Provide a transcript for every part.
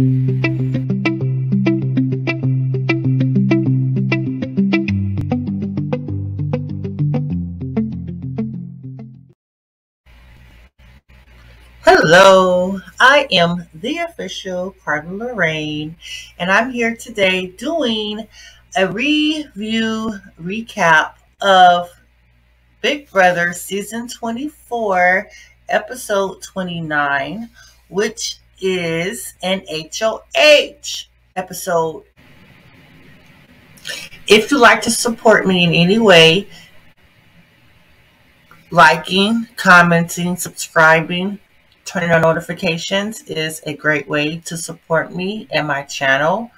Hello, I am the official Carla and I'm here today doing a review recap of Big Brother Season 24, Episode 29, which is an HOH episode. If you'd like to support me in any way, liking, commenting, subscribing, turning on notifications is a great way to support me and my channel.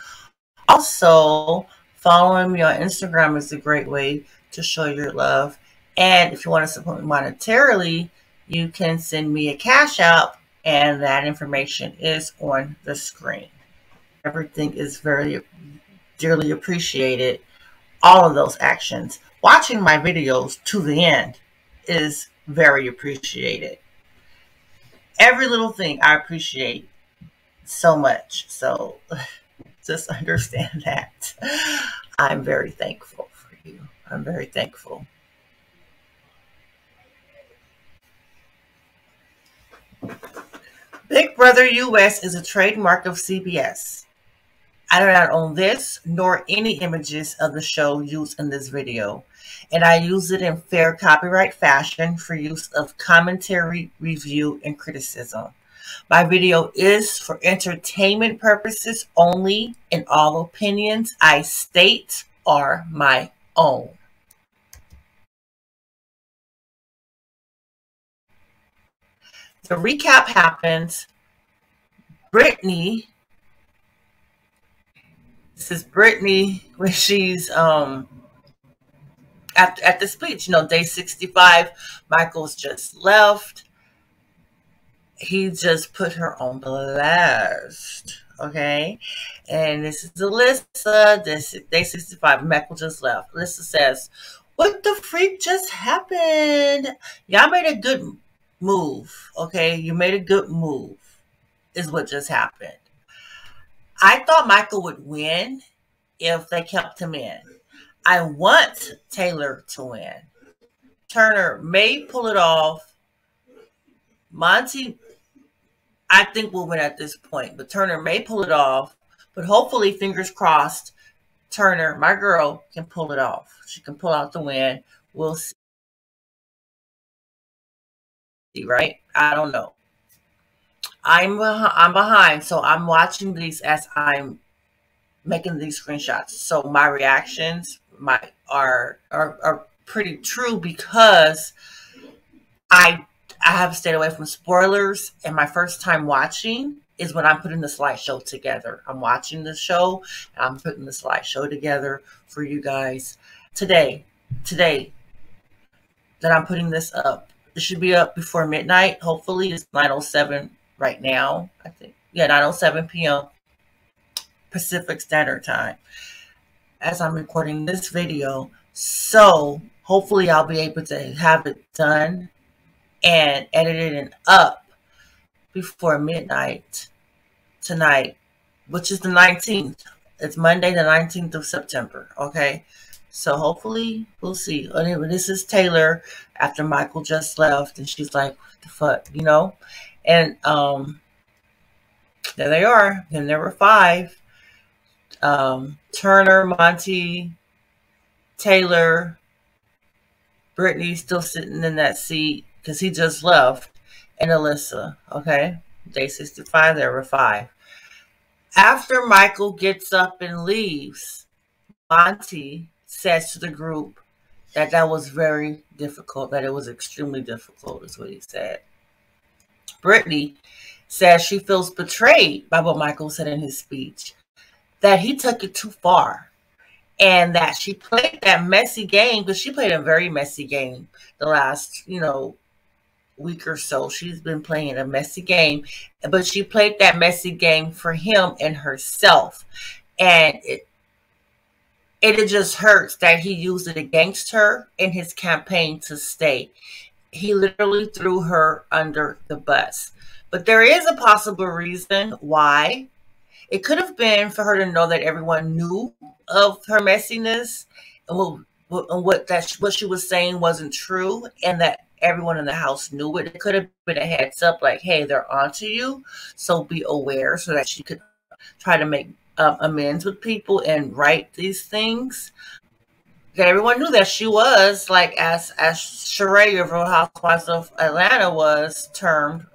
Also, following me on Instagram is a great way to show your love. And if you want to support me monetarily, you can send me a cash app, and that information is on the screen. Everything is very dearly appreciated. All of those actions. Watching my videos to the end is very appreciated. Every little thing I appreciate so much. So just understand that. I'm very thankful for you. I'm very thankful. Big Brother US is a trademark of CBS. I do not own this nor any images of the show used in this video, and I use it in fair copyright fashion for use of commentary, review, and criticism. My video is for entertainment purposes only, and all opinions I state are my own. The recap happens. Brittany, this is Brittany when she's at the speech, day 65, Michael's just left. He just put her on blast, okay? And this is Alyssa. This is day 65. Michael just left. Alyssa says, "What the freak just happened? Y'all made a good move, okay? You made a good move, is what just happened. I thought Michael would win if they kept him in. I want Taylor to win. Turner may pull it off. Monty, I think, will win at this point, but Turner may pull it off. But hopefully, fingers crossed, Turner, my girl, can pull it off. She can pull out the win. We'll see, right? I don't know. I'm behind, so I'm watching these as I'm making these screenshots. So my reactions are pretty true because I have stayed away from spoilers, and my first time watching is when I'm putting the slideshow together. I'm watching the show, and I'm putting the slideshow together for you guys today that I'm putting this up. It should be up before midnight. Hopefully, it's 9:07 right now, I think. Yeah, 9:07 p.m. Pacific Standard Time as I'm recording this video. So hopefully I'll be able to have it done and edited and up before midnight tonight, which is the 19th. It's Monday, the 19th of September. Okay. So hopefully we'll see. Anyway, this is Taylor after Michael just left, and she's like, what the fuck, And there they are. And there were 5. Turner, Monty, Taylor, Brittany still sitting in that seat because he just left, and Alyssa. Okay. Day 65, there were 5. After Michael gets up and leaves, Monty says to the group that was very difficult, that it was extremely difficult, is what he said. Brittany says she feels betrayed by what Michael said in his speech, that he took it too far, and that she played that messy game, because she played a very messy game the last, week or so. She's been playing a messy game, but she played that messy game for him and herself, and it just hurts that he used it against her in his campaign to stay. He literally threw her under the bus. But there is a possible reason why It could have been for her to know that everyone knew of her messiness and what she was saying wasn't true, and that everyone in the house knew it. It could have been a heads up, like, hey, they're onto you, so be aware, so that she could try to make amends with people and right these things. That everyone knew that she was, like, as Sheree of Real Housewives of Atlanta was termed,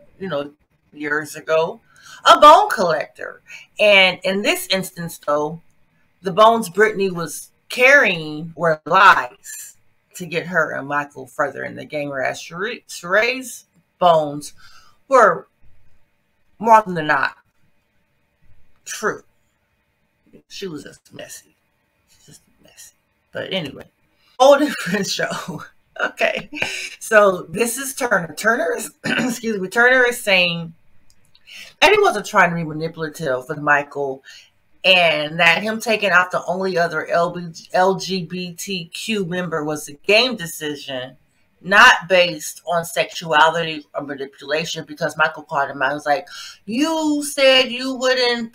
years ago, a bone collector. And in this instance, though, the bones Brittany was carrying were lies to get her and Michael further in the game, whereas Sheree's bones were more than not true. She was just messy. Just messy. But anyway, whole different show. Okay. So this is Turner. Turner is, excuse me, Turner is saying that he wasn't trying to be manipulative with Michael, and that him taking out the only other LGBTQ member was a game decision, not based on sexuality or manipulation, because Michael called him out. He was like, you said you wouldn't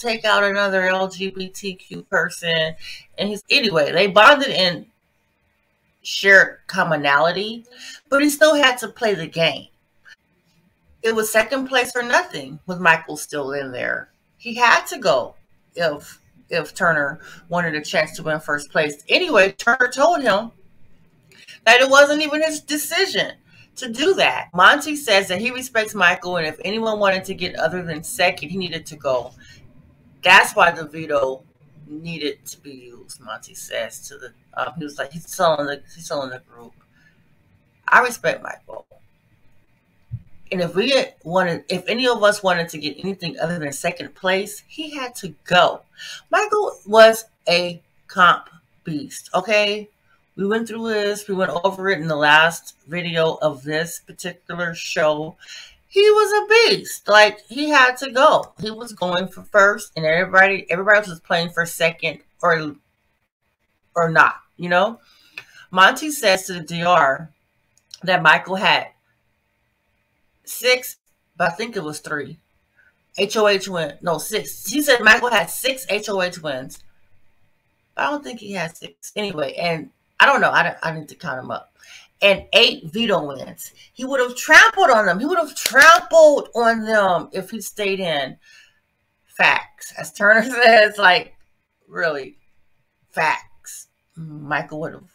take out another LGBTQ person. And anyway, they bonded in shared commonality, but he still had to play the game. It was second place or nothing with Michael still in there. He had to go if Turner wanted a chance to win first place. Anyway, Turner told him that it wasn't even his decision to do that. Monty says that he respects Michael, and if anyone wanted to get other than second, he needed to go. That's why the veto needed to be used. Monty says to the he was like, he's telling the group, I respect Michael. And if any of us wanted to get anything other than second place, he had to go. Michael was a comp beast, okay? We went through this. We went over it in the last video of this particular show. He was a beast. Like, he had to go. He was going for first, and everybody else was playing for second or not, Monty says to the DR that Michael had 6, but I think it was 3 HOH wins. No, 6. He said Michael had 6 HOH wins. I don't think he had 6. Anyway, and I don't know. I need to count them up. And 8 veto wins. He would have trampled on them. He would have trampled on them if he stayed in. Facts. As Turner says, like, really, facts. Michael would have.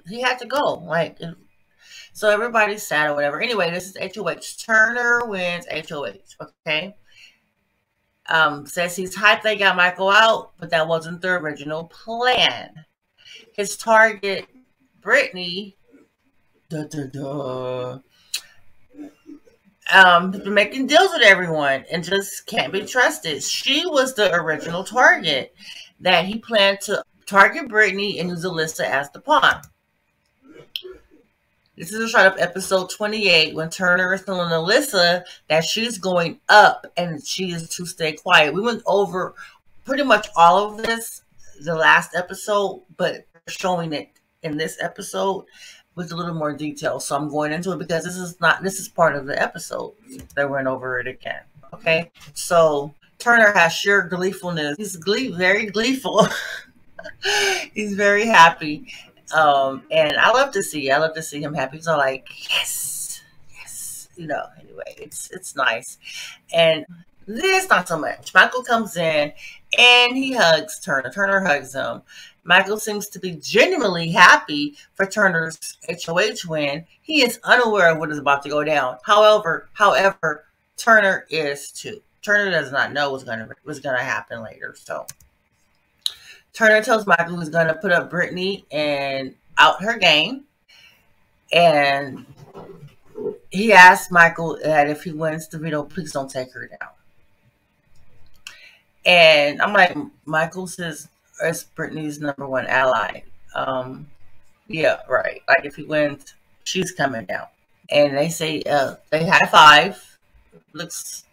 He had to go. Like, so everybody's sad or whatever. Anyway, this is HOH. Turner wins HOH. Okay. Says he's hyped they got Michael out, but that wasn't the original plan. His target, Brittany, been making deals with everyone and just can't be trusted. She was the original target that he planned to target Brittany and use Alyssa as the pawn. This is a shot of episode 28 when Turner is telling Alyssa that she's going up and she is to stay quiet. We went over pretty much all of this the last episode, but showing it in this episode with a little more detail. So I'm going into it because this is part of the episode that went over it again. Okay. So Turner has sheer gleefulness. He's very gleeful. He's very happy. And I love to see him happy. So like, yes, anyway, it's nice. And this, not so much. Michael comes in and he hugs Turner. Turner hugs him. Michael seems to be genuinely happy for Turner's HOH win. He is unaware of what is about to go down. However, Turner is too. Turner does not know what's going to happen later. So Turner tells Michael he's going to put up Brittany and out her game. And he asks Michael that if he wins the veto, please don't take her down. And I'm like, Michael says it's Brittany's #1 ally. Yeah, right. Like, if he wins, she's coming down. And they say, they high five. Looks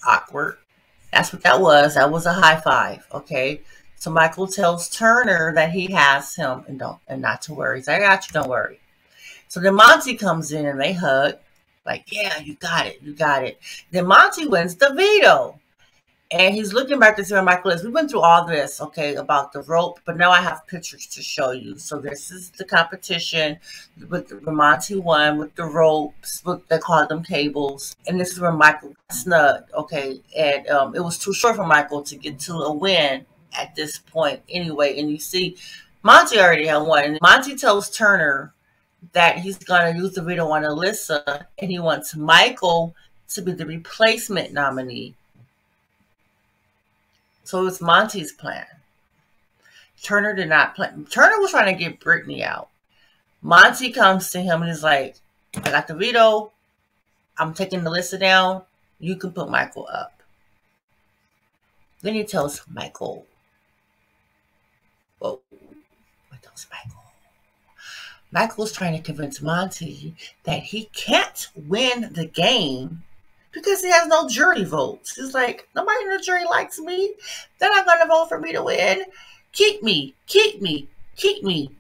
awkward. That's what that was. That was a high five. Okay. So Michael tells Turner that he has him and not to worry. He's like, I got you, don't worry. So then Monty comes in and they hug. Like, yeah, you got it, you got it. Then Monty wins the veto. And he's looking back to see where Michael is. We went through all this, okay, about the rope, but now I have pictures to show you. So this is the competition with the Monty won with the ropes, they call them cables. And this is where Michael got snugged, okay. And it was too short for Michael to get to a win at this point anyway. And you see, Monty already had won. And Monty tells Turner that he's going to use the veto on Alyssa, and he wants Michael to be the replacement nominee. So it's Monty's plan. Turner did not plan. Turner was trying to get Brittany out. Monty comes to him and is like, I got the veto. I'm taking Alyssa down. You can put Michael up. Then he tells Michael, whoa, what tells Michael? Michael's trying to convince Monty that he can't win the game because he has no jury votes. He's like, nobody in the jury likes me. They're not going to vote for me to win. Keep me, keep me, keep me.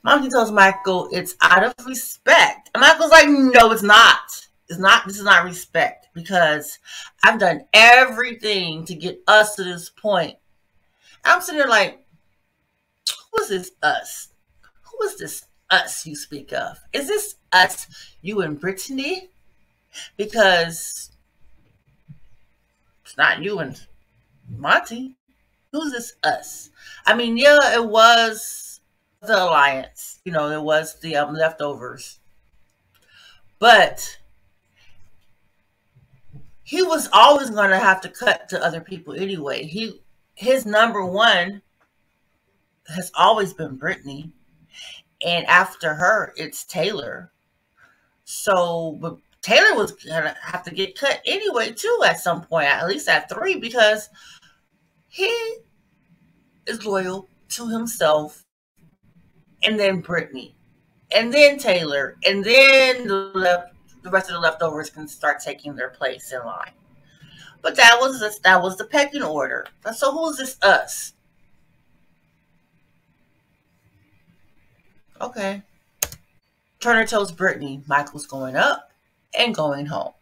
Monty tells Michael it's out of respect. And Michael's like, no, it's not. It's not. This is not respect because I've done everything to get us to this point. I'm sitting there like, who is this us? Who is this us you speak of? Is this us, you and Brittany? Because it's not you and Monty. Who's this us? I mean, yeah, it was the alliance. You know, it was the leftovers. But he was always going to have to cut to other people anyway. His number one has always been Brittany. And after her, it's Taylor. So, but Taylor was going to have to get cut anyway, too, at some point, at least at 3, because he is loyal to himself, and then Brittany, and then Taylor, and then the rest of the leftovers can start taking their place in line. But that was the pecking order. So who's this us? Okay. Turner tells Brittany Michael's going up and going home.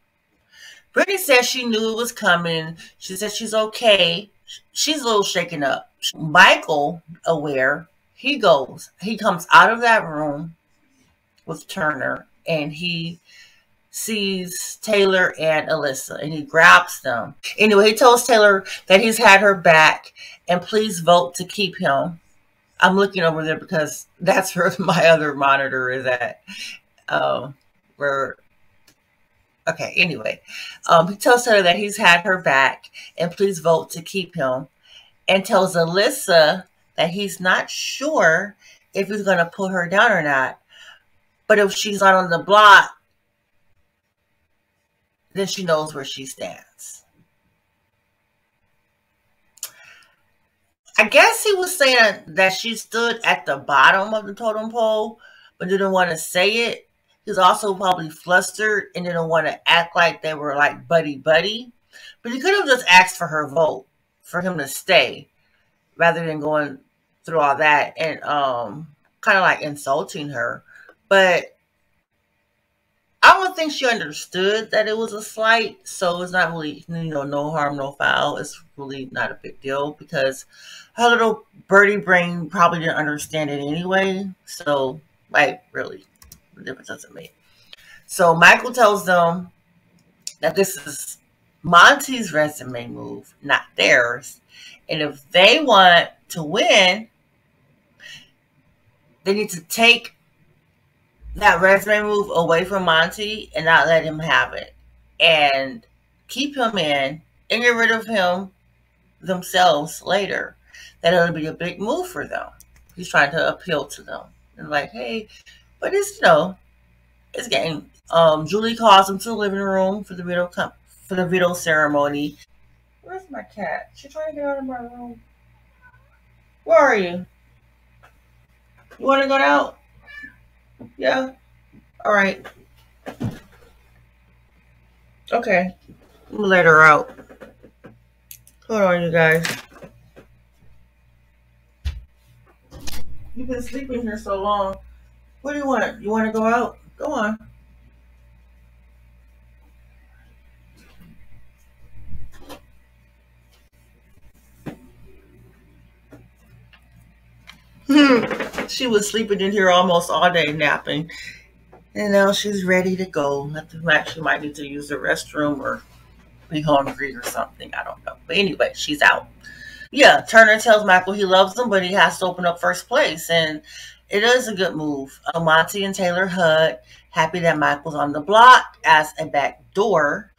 Brittany says she knew it was coming. She said she's okay. She's a little shaken up. Michael, aware, he comes out of that room with Turner, and he sees Taylor and Alyssa, and he grabs them. Anyway, he tells Taylor that he's had her back, and please vote to keep him. I'm looking over there because that's where my other monitor is at. Okay, anyway. He tells Taylor that he's had her back, and please vote to keep him. And tells Alyssa that he's not sure if he's going to put her down or not. But if she's not on the block, then she knows where she stands. I guess he was saying that she stood at the bottom of the totem pole, but didn't want to say it. He was also probably flustered and didn't want to act like they were like buddy-buddy. But he could have just asked for her vote, for him to stay, rather than going through all that and kind of like insulting her. But I don't think she understood that it was a slight, so it's not really, no harm, no foul. It's really not a big deal because her little birdie brain probably didn't understand it anyway. So, like, really, the difference doesn't make. So Michael tells them that this is Monty's resume move, not theirs. And if they want to win, they need to take that resume move away from Monty and not let him have it. And keep him in and get rid of him themselves later. That'll be a big move for them. He's trying to appeal to them. And like, hey, but it's, it's getting, Julie calls him to the living room for the veto ceremony. Where's my cat? She's trying to get out of my room. Where are you? You want to go out? Yeah? Alright. Okay. I'm gonna let her out. Hold on, you guys. You've been sleeping here so long. What do you want? You want to go out? Go on. She was sleeping in here almost all day, napping. And now she's ready to go. She might need to use the restroom or be hungry or something. I don't know. But anyway, she's out. Yeah, Turner tells Michael he loves him, but he has to open up first place. And it is a good move. Monty and Taylor hug, happy that Michael's on the block as a back door.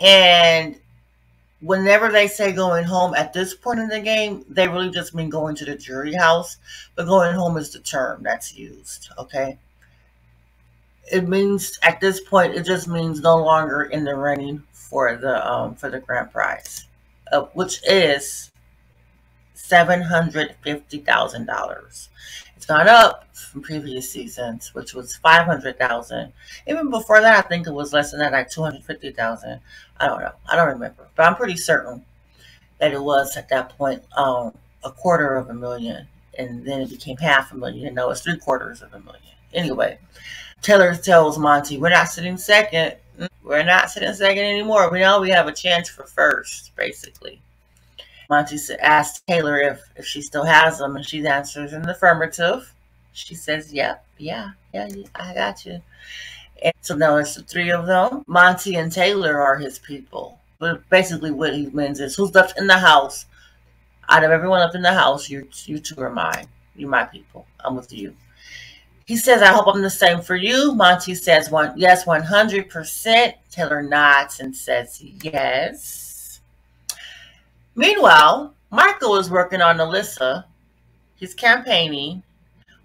And whenever they say going home at this point in the game, they really just mean going to the jury house. But going home is the term that's used, okay? It means at this point, it just means no longer in the running for the grand prize, which is $750,000. It's gone up from previous seasons, which was $500,000. Even before that, I think it was less than that, like $250,000. I don't know. I don't remember, but I'm pretty certain that it was at that point $250,000, and then it became $500,000. No, it's $750,000. Anyway, Taylor tells Monty, "We're not sitting second. We're not sitting second anymore. We know we have a chance for first, basically." Monty asks Taylor if she still has them, and she answers in the affirmative. She says, "Yep, yeah, I got you." And so now it's the three of them. Monty and Taylor are his people. But basically what he means is, who's left in the house? Out of everyone left in the house, you two are mine. You're my people. I'm with you. He says, "I hope I'm the same for you." Monty says, yes, 100%. Taylor nods and says, yes. Meanwhile, Michael is working on Alyssa. He's campaigning,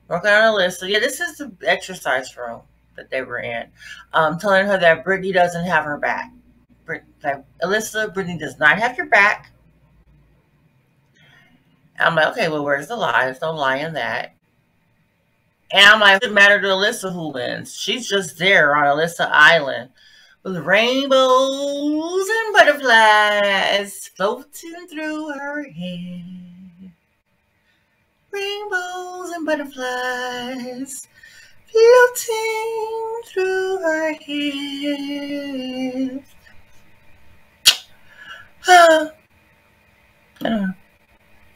working on Alyssa. Yeah, this is the exercise room that they were in. Telling her that Brittany doesn't have her back. Alyssa, Brittany does not have your back. I'm like, okay, well, where's the lie? There's no lie in that. And I'm like, it doesn't matter to Alyssa who wins. She's just there on Alyssa Island with rainbows and butterflies floating through her hair. Rainbows and butterflies floating through her hair. I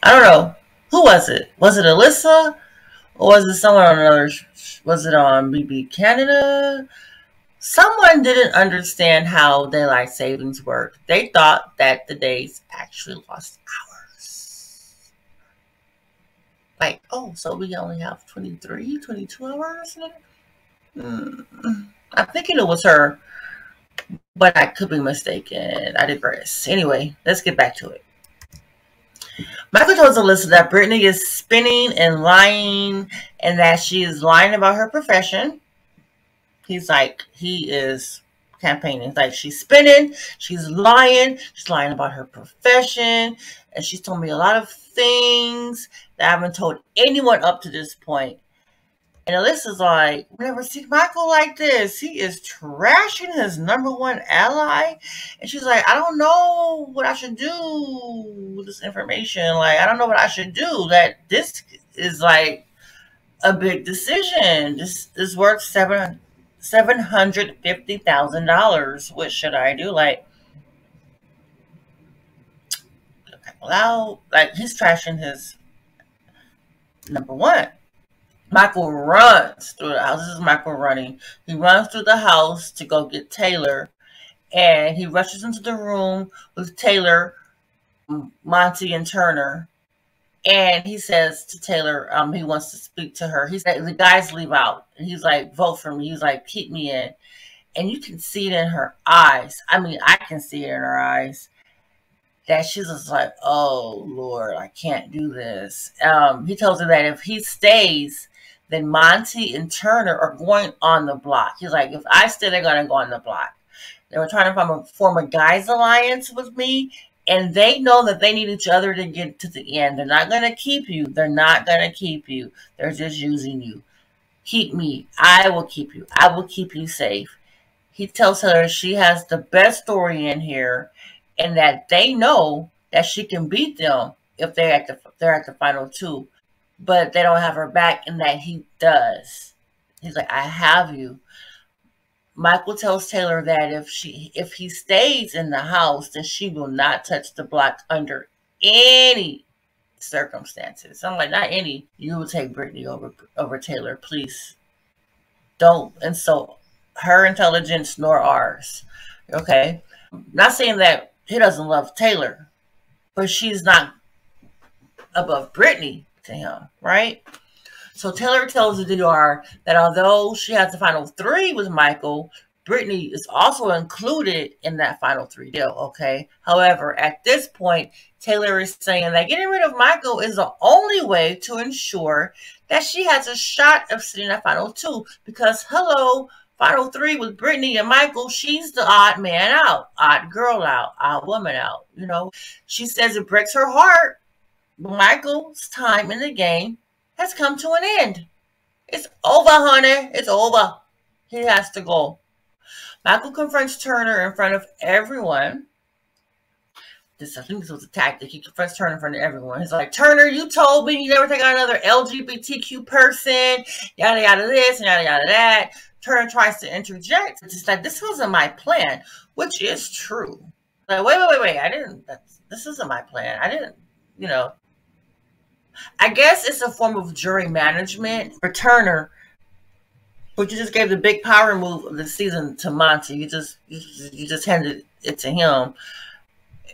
don't know. Who was it? Was it Alyssa? Or was it someone on another? Was it on BB Canada? Someone didn't understand how daylight savings worked. They thought that the days actually lost hours. Like, oh, so we only have 23, 22 hours? I'm thinking it was her, but I could be mistaken. I digress. Anyway, let's get back to it. Michael tells Alyssa that Brittany is spinning and lying, and that she is lying about her profession. He's like, he is campaigning. It's like, she's spinning, she's lying about her profession, and she's told me a lot of things that I haven't told anyone up to this point. And Alyssa's like, we never seen Michael like this. He is trashing his number one ally. And she's like, I don't know what I should do with this information. Like, I don't know what I should do. That this is like a big decision. This is worth $750,000. What should I do? Like he's trashing his number one. Michael runs through the house. This is Michael running. He runs through the house to go get Taylor, and he rushes into the room with Taylor, Monty, and Turner. And he says to Taylor, he wants to speak to her. He said, the guys leave out. And he's like, vote for me. He's like, keep me in. And you can see it in her eyes. I mean, I can see it in her eyes. That she's just like, oh, Lord, I can't do this. He tells her that if he stays, then Monty and Turner are going on the block. He's like, if I stay, they're going to go on the block. They were trying to form a guys alliance with me, and they know that they need each other to get to the end. They're not going to keep you. They're not going to keep you. They're just using you. Keep me. I will keep you. I will keep you safe. He tells her she has the best story in here, and that they know that she can beat them if they're at the final two, but they don't have her back, and that he does. He's like, I have you. Michael tells Taylor that if he stays in the house, then she will not touch the block under any circumstances. I'm like, not any. You would take Brittany over Taylor. Please don't insult her intelligence nor ours. Okay? Not saying that he doesn't love Taylor, but she's not above Brittany to him, right? So Taylor tells the DR that although she has the final 3 with Michael, Brittany is also included in that final 3 deal, okay? However, at this point, Taylor is saying that getting rid of Michael is the only way to ensure that she has a shot of sitting at final 2. Because, hello, final 3 with Brittany and Michael, she's the odd man out, odd girl out, odd woman out, you know? She says it breaks her heart, but Michael's time in the game has come to an end. It's over, honey. It's over. He has to go. Michael confronts Turner in front of everyone. I think this was a tactic. He confronts Turner in front of everyone. He's like, Turner, you told me you never take on another LGBTQ person. Yada, yada this and yada, yada that. Turner tries to interject. It's just like, this wasn't my plan, which is true. Like, wait. This isn't my plan. I didn't, you know. I guess it's a form of jury management for Turner, but you just gave the big power move of the season to Monty. You just handed it to him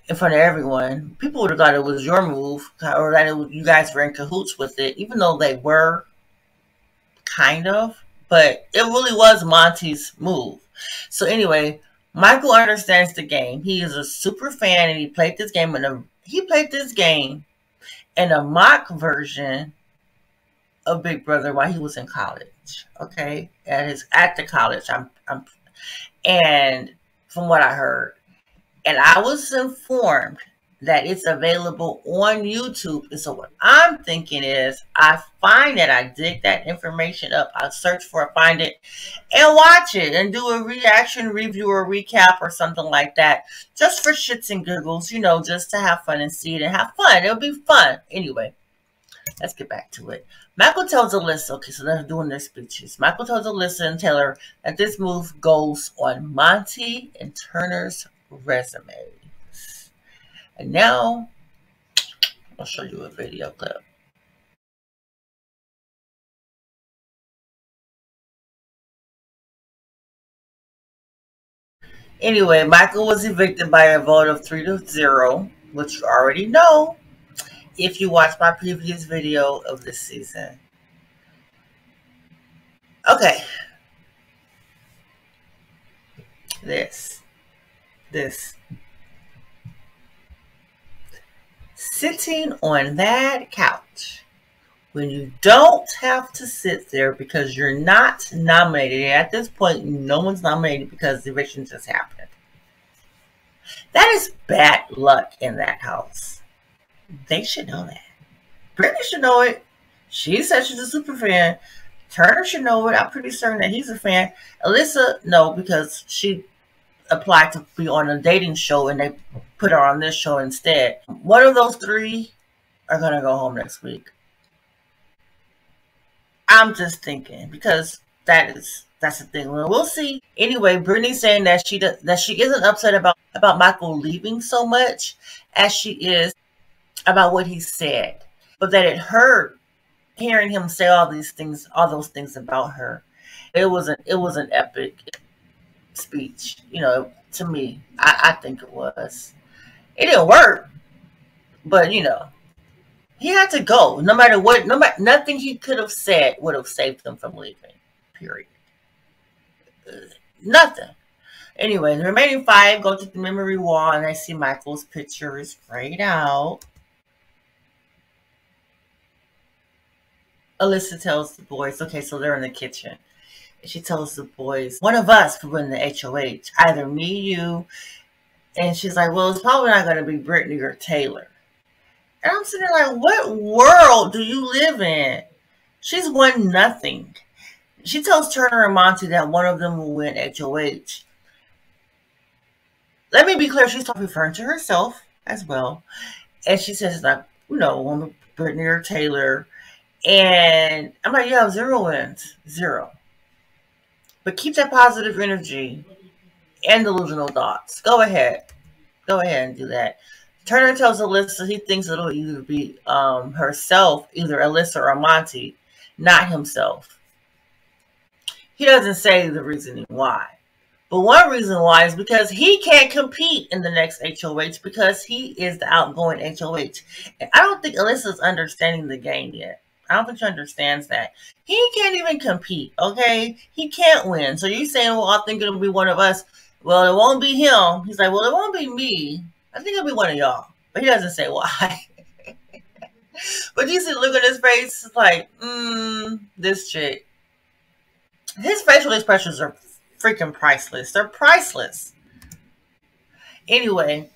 in front of everyone. People would have thought it was your move, or that you guys were in cahoots with it, even though they were kind of. But it really was Monty's move. So anyway, Michael understands the game. He is a super fan, and he played this game in a mock version of Big Brother while he was in college. Okay, at the college. And from what I heard, and I was informed that it's available on YouTube. And so what I'm thinking is, I find it, I dig that information up, I search for it, find it, and watch it, and do a reaction, review, or recap, or something like that, just for shits and giggles, you know, just to have fun and see it and have fun. It'll be fun. Anyway, let's get back to it. Michael tells Alyssa, okay, so they're doing their speeches. Michael tells Alyssa and Taylor that this move goes on Monty and Turner's resumes. And now, I'll show you a video clip. Anyway, Michael was evicted by a vote of 3-0, which you already know if you watched my previous video of this season. Okay. This. Sitting on that couch when you don't have to sit there because you're not nominated. At this point, no one's nominated because the eviction just happened. That is bad luck in that house. They should know that. Brittany should know it. She said she's a super fan. Turner should know it. I'm pretty certain that he's a fan. Alyssa, no, because she applied to be on a dating show and they put her on this show instead. One of those 3 are going to go home next week. I'm just thinking, because that's the thing. We'll see. Anyway, Brittany's saying that she isn't upset about Michael leaving so much as she is about what he said, but that it hurt hearing him say all those things about her. It was an epic speech, you know, to me. I think it was. It didn't work, but you know, he had to go. No matter what, nothing he could have said would have saved him from leaving. Period. Nothing. Anyway, the remaining 5 go to the memory wall, and I see Michael's picture is grayed out. Alyssa tells the boys, okay, so they're in the kitchen. And she tells the boys, one of us could win the HOH. Either me, you. And she's like, well, it's probably not going to be Brittany or Taylor. And I'm sitting there like, what world do you live in? She's won nothing. She tells Turner and Monty that one of them will win HOH. Let me be clear, she's referring to herself as well. And she says, like, you know, Brittany or Taylor. And I'm like, yeah, 0 wins. 0. But keep that positive energy and delusional thoughts. Go ahead and do that. Turner tells Alyssa he thinks it'll either be herself, either Alyssa or Monty, not himself. He doesn't say the reasoning why. But one reason why is because he can't compete in the next HOH because he is the outgoing HOH. And I don't think Alyssa's understanding the game yet. I don't think she understands that. He can't even compete, okay? He can't win. So you're saying, well, I think it'll be one of us. Well, it won't be him. He's like, well, it won't be me. I think it'll be one of y'all. But he doesn't say why. But you see, look at his face. It's like, this chick. His facial expressions are freaking priceless. They're priceless. Anyway,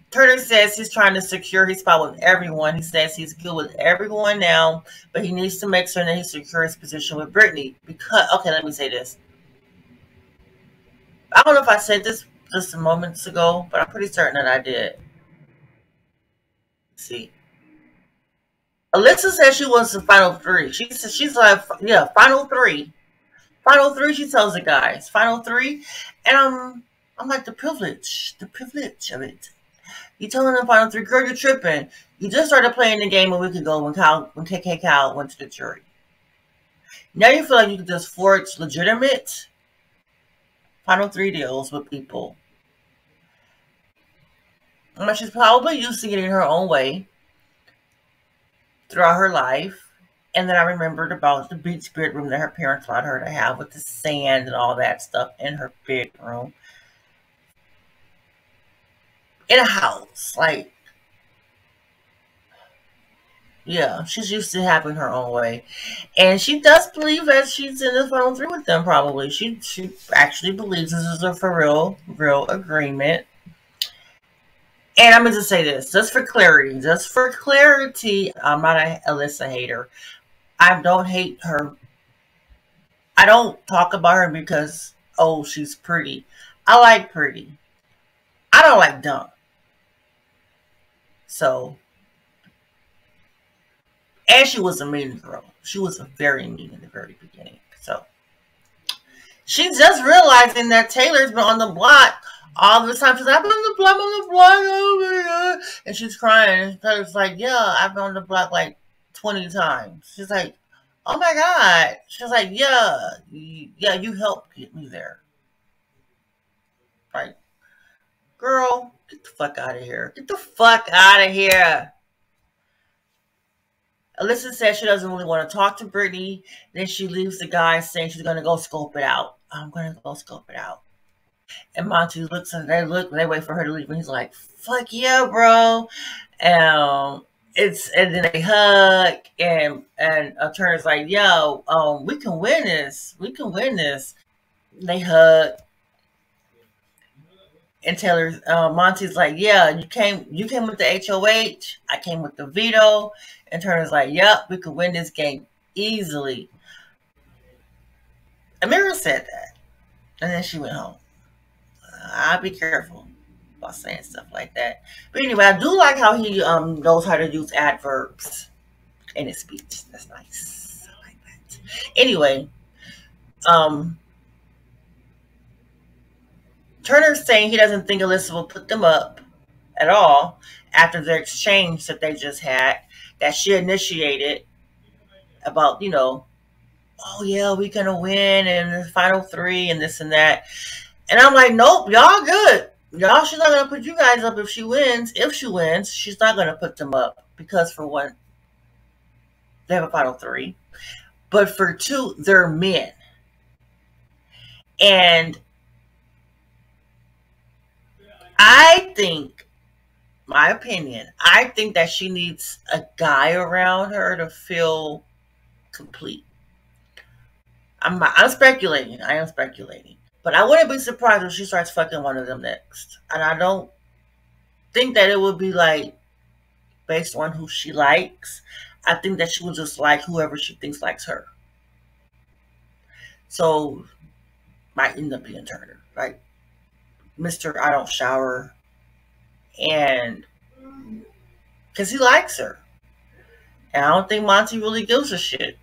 Turner says he's trying to secure his spot with everyone. He says he's good with everyone now, but he needs to make sure that he secures his position with Brittany. Because, okay, let me say this. I don't know if I said this just moments ago, but I'm pretty certain that I did. Let's see. Alyssa says she wants the final three. She's like, yeah, final three. Final three, she tells the guys. Final three. And I'm like, the privilege of it. You telling them final three, girl, you're tripping. You just started playing the game a week ago when KK Kyle went to the jury. Now you feel like you can just forge legitimate final three deals with people. I she's probably used to getting her own way throughout her life. And then I remembered about the beach bedroom that her parents allowed her to have with the sand and all that stuff in her bedroom. In a house. Like, yeah, she's used to having her own way. And she does believe that she's in the final three with them, probably. She actually believes this is a for real agreement. And I'm going to say this, just for clarity, I'm not a Alyssa hater. I don't hate her. I don't talk about her because, oh, she's pretty. I like pretty. I don't like dumb. So, and she was a mean girl. She was very mean in the very beginning. So, she's just realizing that Taylor's been on the block all the time. She's like, I've been on the block, oh my God. And she's crying. And Taylor's like, yeah, I've been on the block like 20 times. She's like, oh my God. She's like, yeah, you helped get me there. Like, girl, get the fuck out of here. Get the fuck out of here. Alyssa says she doesn't really want to talk to Brittany. Then she leaves the guy saying she's going to go scope it out. I'm going to go scope it out. And Monty looks and they wait for her to leave. And he's like, fuck yeah, bro. And then they hug and Turner's like, yo, we can win this. We can win this. They hug. And Monty's like, yeah, you came with the HOH. I came with the veto. And Turner's like, yep, we could win this game easily. Amira said that. And then she went home. I'll be careful about saying stuff like that. But anyway, I do like how he knows how to use adverbs in his speech. That's nice. I like that. Anyway, Turner's saying he doesn't think Alyssa will put them up at all after the exchange that they just had, that she initiated about, oh yeah, we're going to win and the final three and this and that. And I'm like, nope, y'all good. She's not going to put you guys up if she wins. If she wins, she's not going to put them up. Because for one, they have a final three. But for two, they're men. And I think, my opinion, I think that she needs a guy around her to feel complete. I'm speculating. I am speculating. But I wouldn't be surprised if she starts fucking one of them next. And I don't think that it would be like based on who she likes. I think that she will just like whoever she thinks likes her. So might end up being Turner, right? Mr. I don't shower. And because he likes her. And I don't think Monty really gives a shit.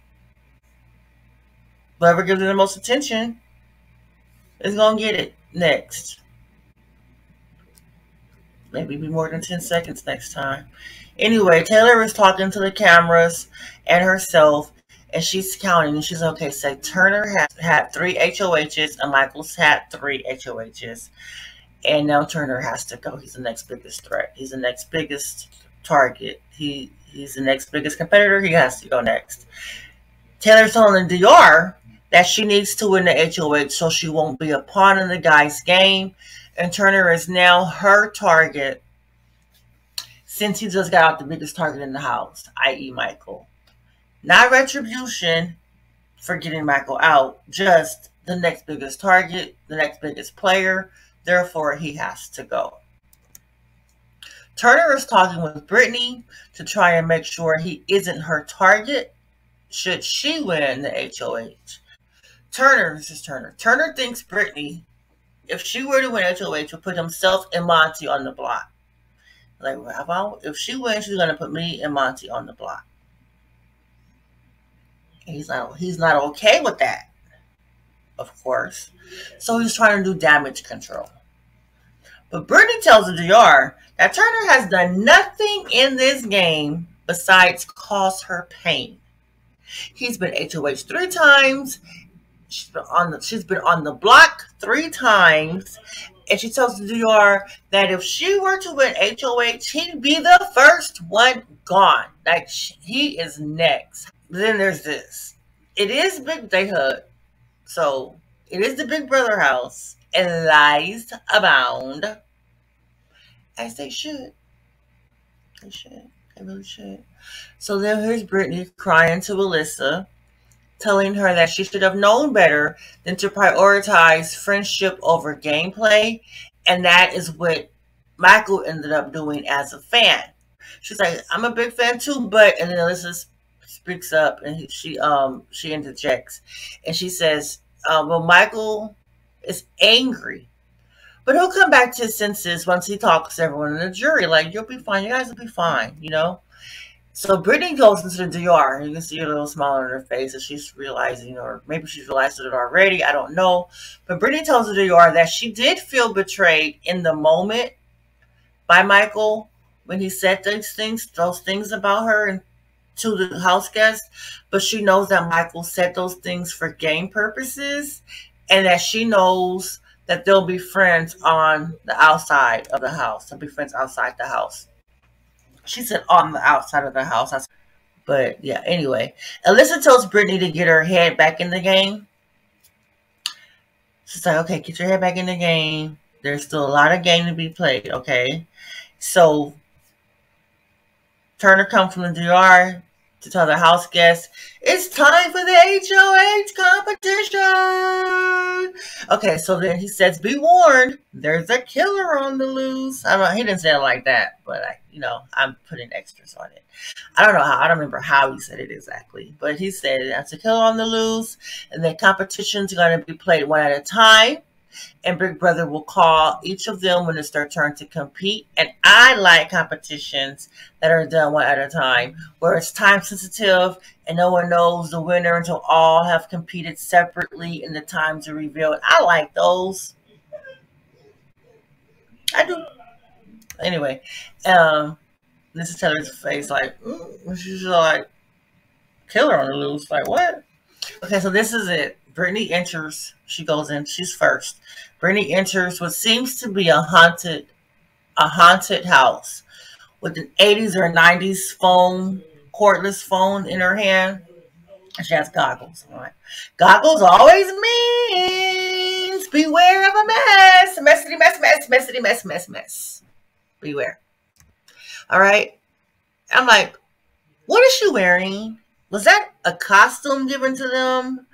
Whoever gives her the most attention is going to get it next. maybe be more than 10 seconds next time. Anyway, Taylor is talking to the cameras and herself, and she's counting, and she's okay. Say Turner had 3 HOHs, and Michael's had 3 HOHs, and now Turner has to go. He's the next biggest threat. He's the next biggest target. He's the next biggest competitor. He has to go next. Taylor's telling the DR that she needs to win the HOH so she won't be a pawn in the guy's game, and Turner is now her target since he just got out the biggest target in the house, i.e. Michael. Not retribution for getting Michael out, just the next biggest target, the next biggest player, therefore he has to go. Turner is talking with Brittany to try and make sure he isn't her target should she win the HOH. This is Turner. Turner thinks Brittany, if she were to win HOH, would put himself and Monty on the block. Like, well, if she wins, she's going to put me and Monty on the block. And he's not okay with that, of course. So he's trying to do damage control. But Brittany tells the DR that Turner has done nothing in this game besides cause her pain. He's been HOH 3 times. She's been on the block 3 times. And she tells the DR that if she were to win HOH, he'd be the first one gone. Like, he is next. Then there's this. It is Big Day Hut. So, it is the Big Brother house. And lies abound. As they should. They should. They really should. So then here's Brittany crying to Alyssa, telling her that she should have known better than to prioritize friendship over gameplay. And that is what Michael ended up doing as a fan. She's like, I'm a big fan too, but, and then Alyssa speaks up and she interjects. And she says, well, Michael is angry, but he'll come back to his senses once he talks to everyone in the jury. Like, you'll be fine. You guys will be fine, you know? So Brittany goes into the DR. You can see a little smile on her face as she's realizing, or maybe she's realized it already. I don't know. But Brittany tells the DR that she did feel betrayed in the moment by Michael when he said those things about her and to the house guests. But she knows that Michael said those things for game purposes, and that she knows that they'll be friends on the outside of the house. They'll be friends outside the house. She said on the outside of the house. But yeah, anyway. Alyssa tells Brittany to get her head back in the game. She's like, okay, get your head back in the game. There's still a lot of game to be played, okay? So Turner comes from the DR to tell the house guests, it's time for the HOH competition. Okay, so then he says, be warned, there's a killer on the loose. I don't know, he didn't say it like that, but I'm putting extras on it. I don't remember how he said it exactly, but he said that's a killer on the loose, and the competition's going to be played one at a time. And Big Brother will call each of them when it's their turn to compete. And I like competitions that are done one at a time, where it's time sensitive and no one knows the winner until all have competed separately and the times are revealed. I like those. I do. Anyway, this is Taylor's face like, she's like, killer on the loose. Like, what? Okay, so this is it. Brittany enters. She goes in. She's first. Brittany enters what seems to be a haunted house with an 80s or 90s phone, cordless phone in her hand. And she has goggles. All right. Goggles always means beware of a mess. Messity mess, mess, messity mess, mess, mess. Beware. All right. I'm like, what is she wearing? Was that a costume given to them?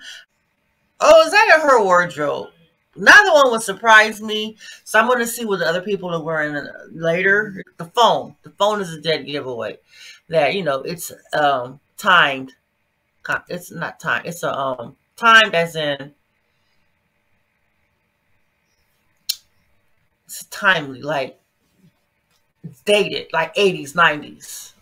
Oh, is that in her wardrobe? Neither one would surprise me. So I'm going to see what the other people are wearing later. The phone. The phone is a dead giveaway. That, it's timed. It's not timed. It's timed as in it's timely, like dated, like 80s, 90s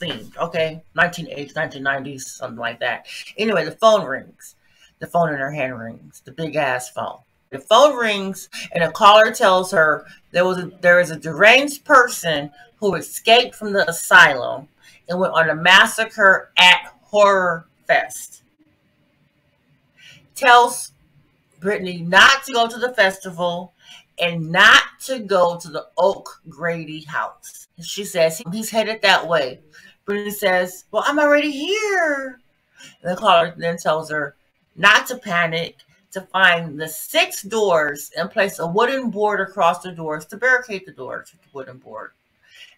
themed. Okay, 1980s, 1990s, something like that. Anyway, the phone rings. The phone in her hand rings. The big ass phone. The phone rings and a caller tells her there is a deranged person who escaped from the asylum and went on a massacre at Horror Fest. Tells Brittany not to go to the festival and not to go to the Oak Grady house. She says he's headed that way. Brittany says, well, I'm already here. And the caller then tells her not to panic, to find the 6 doors and place a wooden board across the doors to barricade the doors with the wooden board.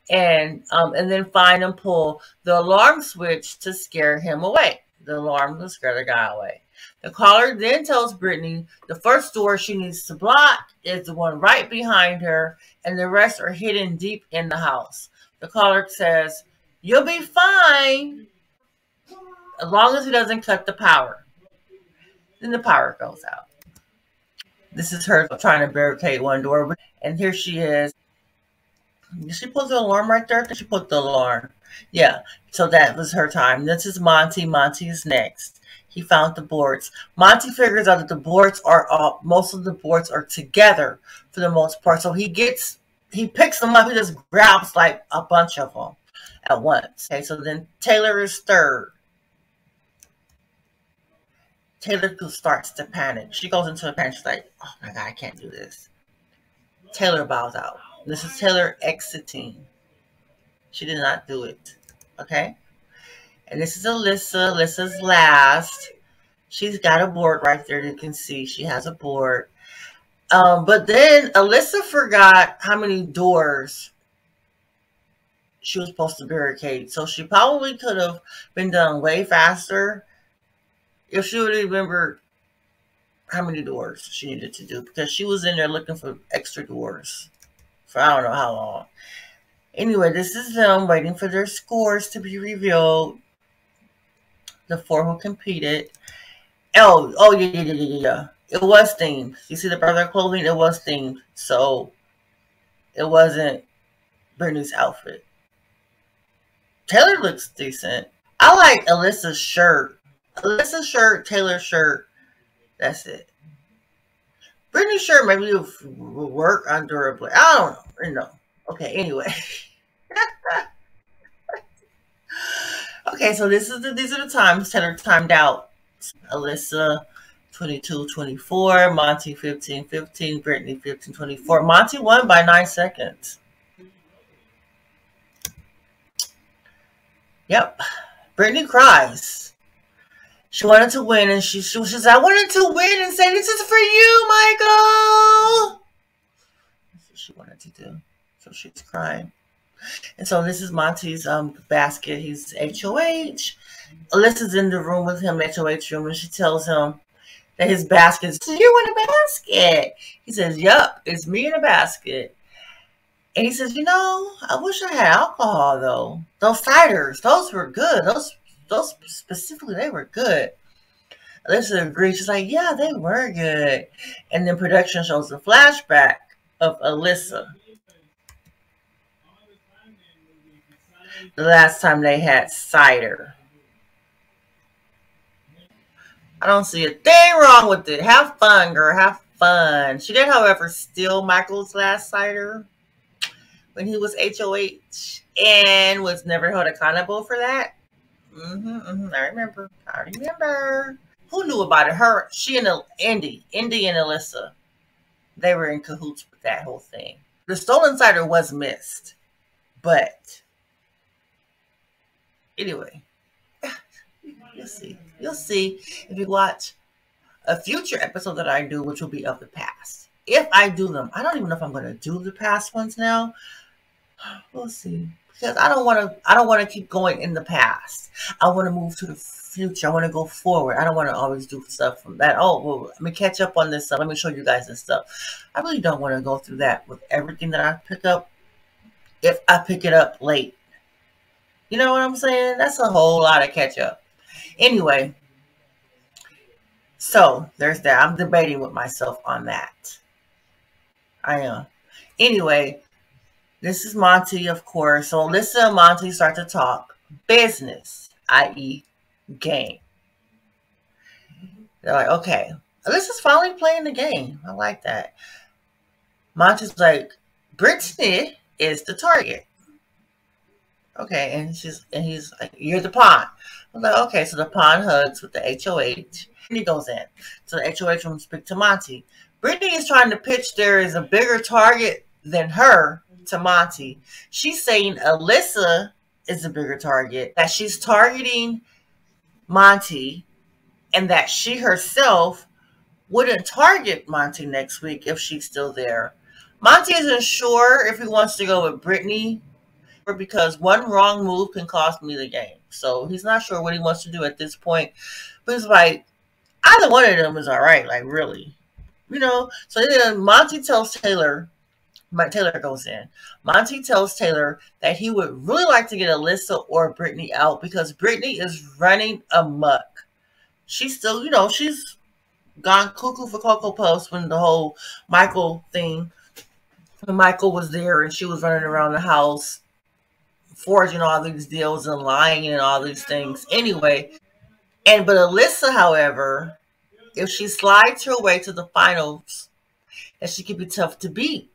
And then find and pull the alarm switch to scare him away. The alarm will scare the guy away. The caller then tells Brittany the first door she needs to block is the one right behind her, and the rest are hidden deep in the house. The caller says, you'll be fine as long as he doesn't cut the power. Then the power goes out. This is her trying to barricade one door, and here she is. Did she put the alarm right there? Did she put the alarm? Yeah, so that was her time. This is Monty. Monty is next. He found the boards. Monty figures out that the boards are most of the boards are together for the most part. So he picks them up. He just grabs like a bunch of them at once. Okay, so then Taylor is third. Taylor starts to panic. She goes into a panic. She's like, oh my God, I can't do this. Taylor bows out. This is Taylor exiting. She did not do it. Okay? And this is Alyssa. Alyssa's last. She's got a board right there. You can see she has a board. But then Alyssa forgot how many doors she was supposed to barricade. So she probably could have been done way faster if she would have remembered how many doors she needed to do. Because she was in there looking for extra doors for I don't know how long. Anyway, this is them waiting for their scores to be revealed. The 4 who competed. Oh, yeah. It was themed. You see the brother clothing? It was themed. So, it wasn't Brittany's outfit. Taylor looks decent. I like Alyssa's shirt. Alyssa's shirt, Taylor's shirt. That's it. Brittany's shirt maybe will work under a blazer. I don't know. You know. Okay, anyway. Okay, so these are the times. Taylor timed out. Alyssa 22-24, Monty 15-15, Brittany 15-24. Monty won by 9 seconds. Yep. Brittany cries. She wanted to win, and she says, I wanted to win and say, this is for you, Michael. That's what she wanted to do. So she's crying. And so this is Monty's basket. He's HOH. Alyssa's in the room with him, HOH room, and she tells him that his basket is, you in a basket. He says, yup, it's me in a basket. And he says, you know, I wish I had alcohol, though. Those ciders, those were good. Those specifically, they were good. Alyssa agreed. She's like, yeah, they were good. And then production shows a flashback of Alyssa. The last time they had cider. I don't see a thing wrong with it. Have fun, girl. Have fun. She did, however, steal Michael's last cider when he was HOH and was never held accountable for that. I remember. Who knew about it? Her, she and Indy and Alyssa. They were in cahoots with that whole thing. The stolen cider was missed. But anyway, you'll see. You'll see if you watch a future episode that I do, which will be of the past. If I do them. I don't even know if I'm going to do the past ones now. We'll see. Because I don't want to keep going in the past. I want to move to the future. I want to go forward. I don't want to always do stuff from that. Oh, well, let me catch up on this stuff. Let me show you guys this stuff. I really don't want to go through that with everything that I pick up if I pick it up late. You know what I'm saying? That's a whole lot of catch up. Anyway, so there's that. I'm debating with myself on that. I am. Anyway, this is Monty, of course. So Alyssa and Monty start to talk business, i.e. game. They're like, okay, Alyssa's finally playing the game. I like that. Monty's like, Brittany is the target. Okay, and he's like, you're the pawn. I'm like, okay, so the pawn hugs with the HOH. And he goes in. So the HOH room speak to Monty. Brittany is trying to pitch there is a bigger target than her to Monty. She's saying Alyssa is a bigger target, that she's targeting Monty, and that she herself wouldn't target Monty next week if she's still there. Monty isn't sure if he wants to go with Brittany, because one wrong move can cost me the game. So he's not sure what he wants to do at this point. But he's like, either one of them is all right. Like, really. So then Monty tells Taylor, Taylor goes in. Monty tells Taylor that he would really like to get Alyssa or Brittany out because Brittany is running amok. She's still, she's gone cuckoo for Cocoa Puffs when the whole Michael thing, when Michael was there and she was running around the house forging all these deals and lying and all these things. Anyway, but Alyssa, however, if she slides her way to the finals, that she could be tough to beat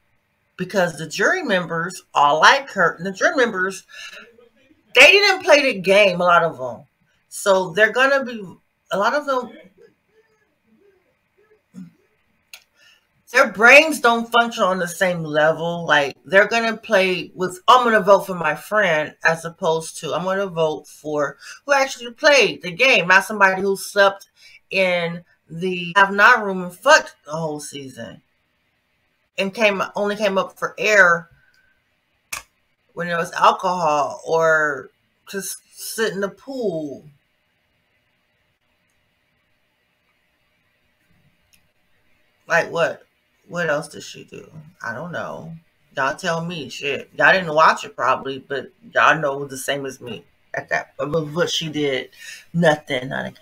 because the jury members all like her. And the jury members, they didn't play the game, a lot of them. So they're going to be, a lot of them, their brains don't function on the same level. Like, they're going to play with, I'm going to vote for my friend as opposed to, I'm going to vote for who actually played the game, not somebody who slept in the have-not room and fucked the whole season and only came up for air when there was alcohol or just sit in the pool. Like, what? What else did she do? I don't know. Y'all tell me. Shit. Y'all didn't watch it probably, but y'all know the same as me at that. But what she did, nothing. Not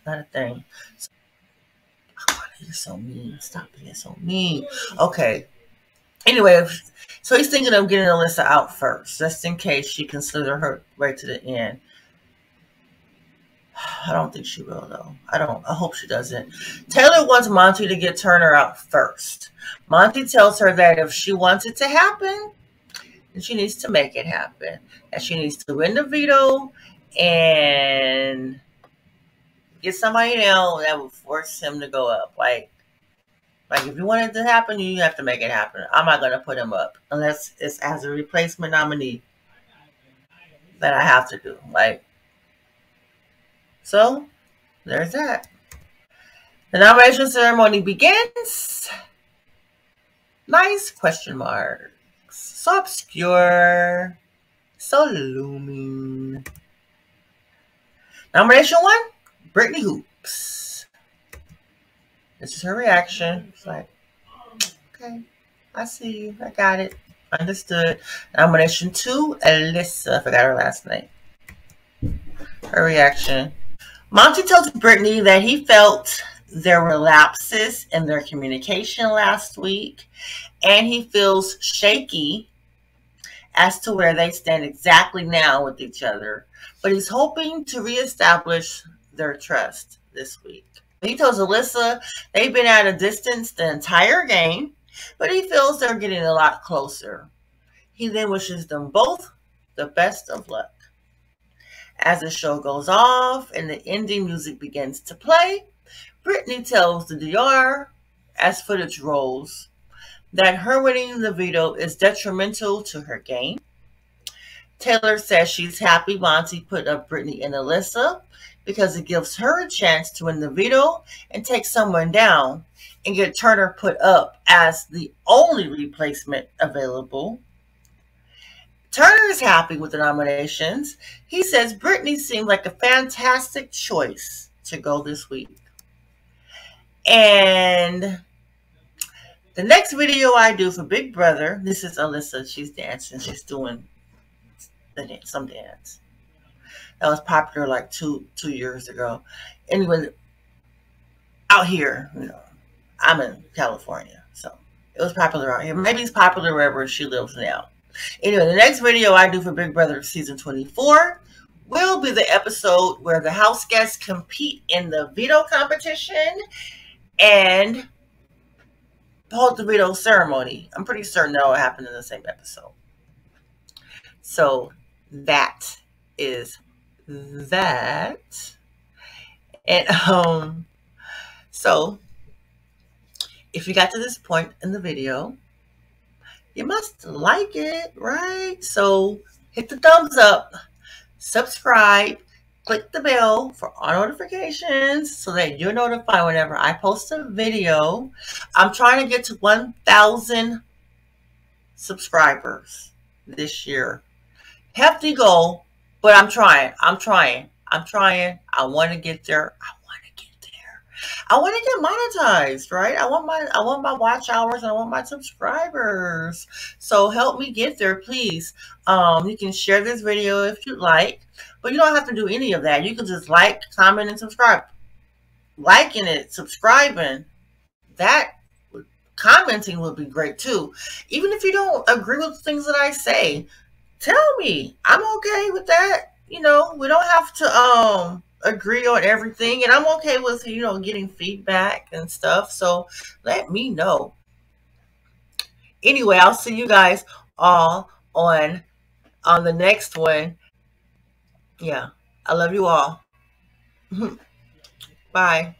a thing. Oh, you're so mean. Stop being so mean. Okay. Anyway, so he's thinking of getting Alyssa out first, just in case she can slither her way to the end. I don't think she will, though. I hope she doesn't. Taylor wants Monty to get Turner out first. Monty tells her that if she wants it to happen, then she needs to make it happen. That she needs to win the veto and get somebody else that will force him to go up. Like if you want it to happen, you have to make it happen. I'm not going to put him up unless it's as a replacement nominee that I have to do. So, there's that. The nomination ceremony begins. Nice question marks. So obscure. So looming. Nomination 1, Brittany Hoops. This is her reaction. It's like, okay, I see you. I got it. Understood. Nomination 2, Alyssa. I forgot her last name. Her reaction. Monty tells Brittany that he felt there were lapses in their communication last week, and he feels shaky as to where they stand exactly now with each other, but he's hoping to reestablish their trust this week. He tells Alyssa they've been at a distance the entire game, but he feels they're getting a lot closer. He then wishes them both the best of luck. As the show goes off and the ending music begins to play, Brittany tells the DR, as footage rolls, that her winning the veto is detrimental to her game. Taylor says she's happy Monty put up Brittany and Alyssa because it gives her a chance to win the veto and take someone down and get Turner put up as the only replacement available. Turner is happy with the nominations. He says Brittany seemed like a fantastic choice to go this week. And the next video I do for Big Brother, this is Alyssa. She's dancing. She's doing some dance. That was popular like two years ago. Anyway, out here, I'm in California, so it was popular out here. Maybe it's popular wherever she lives now. Anyway, the next video I do for Big Brother season 24 will be the episode where the house guests compete in the veto competition and hold the veto ceremony. I'm pretty certain that will happen in the same episode. So that is that. And so if you got to this point in the video, you must like it, right? So hit the thumbs up, subscribe, click the bell for all notifications so that you're notified whenever I post a video. I'm trying to get to 1,000 subscribers this year. Hefty goal, but I'm trying. I want to get there. I want to get monetized, right? I want my watch hours and I want my subscribers. So help me get there, please. You can share this video if you'd like, but you don't have to do any of that. You can just like, comment, and subscribe. Liking it, subscribing, commenting would be great too. Even if you don't agree with things that I say, tell me. I'm okay with that. We don't have to agree on everything, and I'm okay with getting feedback and stuff. So let me know. Anyway, I'll see you guys all on the next one. Yeah, I love you all. Bye.